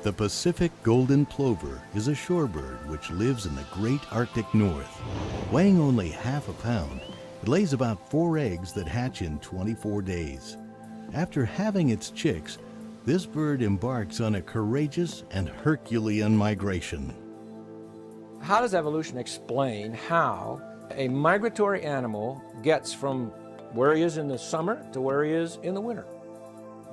The Pacific Golden Plover is a shorebird which lives in the great Arctic North. Weighing only half a pound, it lays about 4 eggs that hatch in 24 days. After having its chicks, this bird embarks on a courageous and Herculean migration. How does evolution explain how a migratory animal gets from where he is in the summer to where he is in the winter?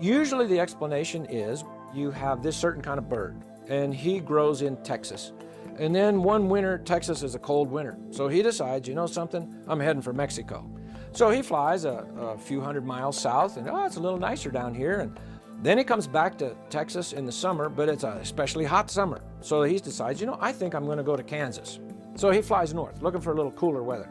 Usually the explanation is you have this certain kind of bird, and he grows in Texas. And then one winter, Texas is a cold winter. So he decides, you know something, I'm heading for Mexico. So he flies a few hundred miles south, and it's a little nicer down here. And then he comes back to Texas in the summer, but it's a especially hot summer. So he decides, you know, I think I'm going to go to Kansas. So he flies north, looking for a little cooler weather.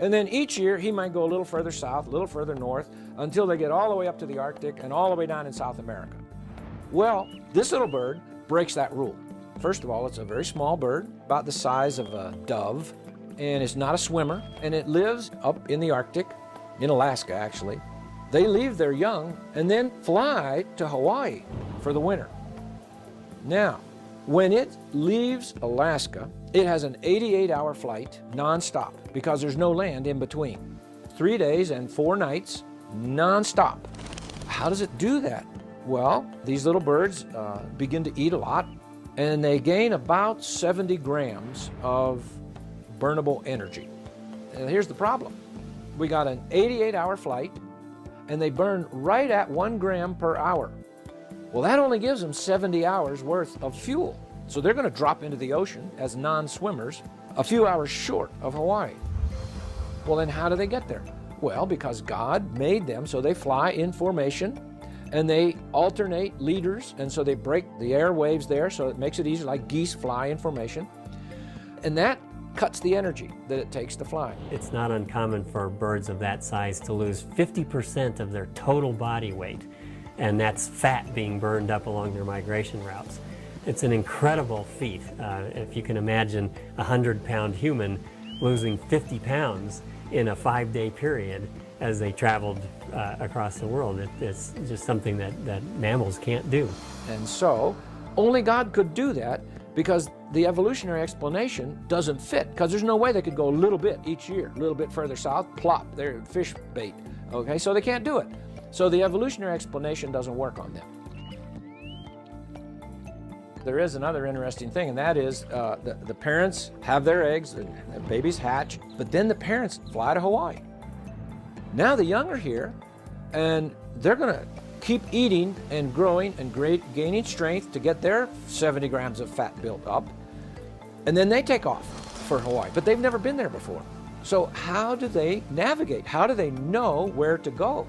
And then each year he might go a little further south, a little further north, until they get all the way up to the Arctic and all the way down in South America. Well, this little bird breaks that rule. First of all, it's a very small bird, about the size of a dove, and it's not a swimmer, and it lives up in the Arctic, in Alaska actually. They leave their young and then fly to Hawaii for the winter. Now, when it leaves Alaska, it has an 88-hour flight nonstop because there's no land in between. 3 days and 4 nights nonstop. How does it do that? Well, these little birds begin to eat a lot, and they gain about 70 grams of burnable energy. And here's the problem. We got an 88-hour flight, and they burn right at 1 gram per hour. Well, that only gives them 70 hours worth of fuel. So they're going to drop into the ocean as non-swimmers a few hours short of Hawaii. Well, then how do they get there? Well, because God made them so they fly in formation, and they alternate leaders, and so they break the airwaves there, so it makes it easier, like geese fly in formation. And that cuts the energy that it takes to fly. It's not uncommon for birds of that size to lose 50% of their total body weight, and that's fat being burned up along their migration routes. It's an incredible feat. If you can imagine a 100-pound human losing 50 pounds in a 5-day period as they traveled across the world, it's just something that mammals can't do. And so, only God could do that because the evolutionary explanation doesn't fit, because there's no way they could go a little bit each year, a little bit further south, plop, their fish bait. Okay, so they can't do it. So the evolutionary explanation doesn't work on them. There is another interesting thing, and that is the parents have their eggs, and the babies hatch, but then the parents fly to Hawaii. Now the young are here, and they're going to keep eating and growing and gaining strength to get their 70 grams of fat built up, and then they take off for Hawaii, but they've never been there before. So how do they navigate? How do they know where to go?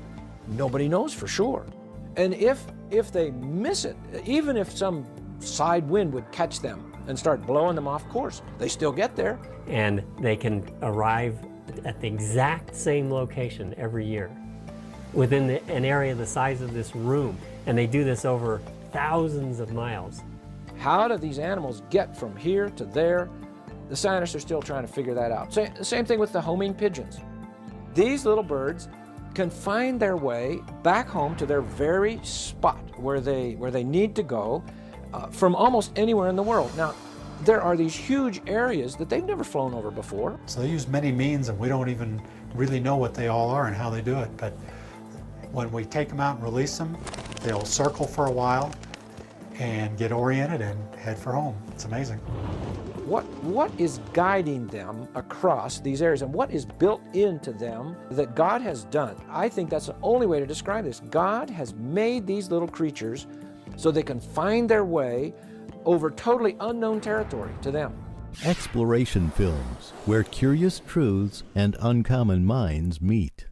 Nobody knows for sure. And if they miss it, even if some side wind would catch them and start blowing them off course, they still get there. And they can arrive at the exact same location every year within an area the size of this room, and they do this over thousands of miles. How do these animals get from here to there? The scientists are still trying to figure that out. Same thing with the homing pigeons. These little birds can find their way back home to their very spot where they need to go from almost anywhere in the world. Now, there are these huge areas that they've never flown over before. So they use many means, and we don't even really know what they all are and how they do it. But when we take them out and release them, they'll circle for a while and get oriented and head for home. It's amazing. What is guiding them across these areas, and what is built into them that God has done? I think that's the only way to describe this. God has made these little creatures so they can find their way over totally unknown territory to them. Exploration films, where curious truths and uncommon minds meet.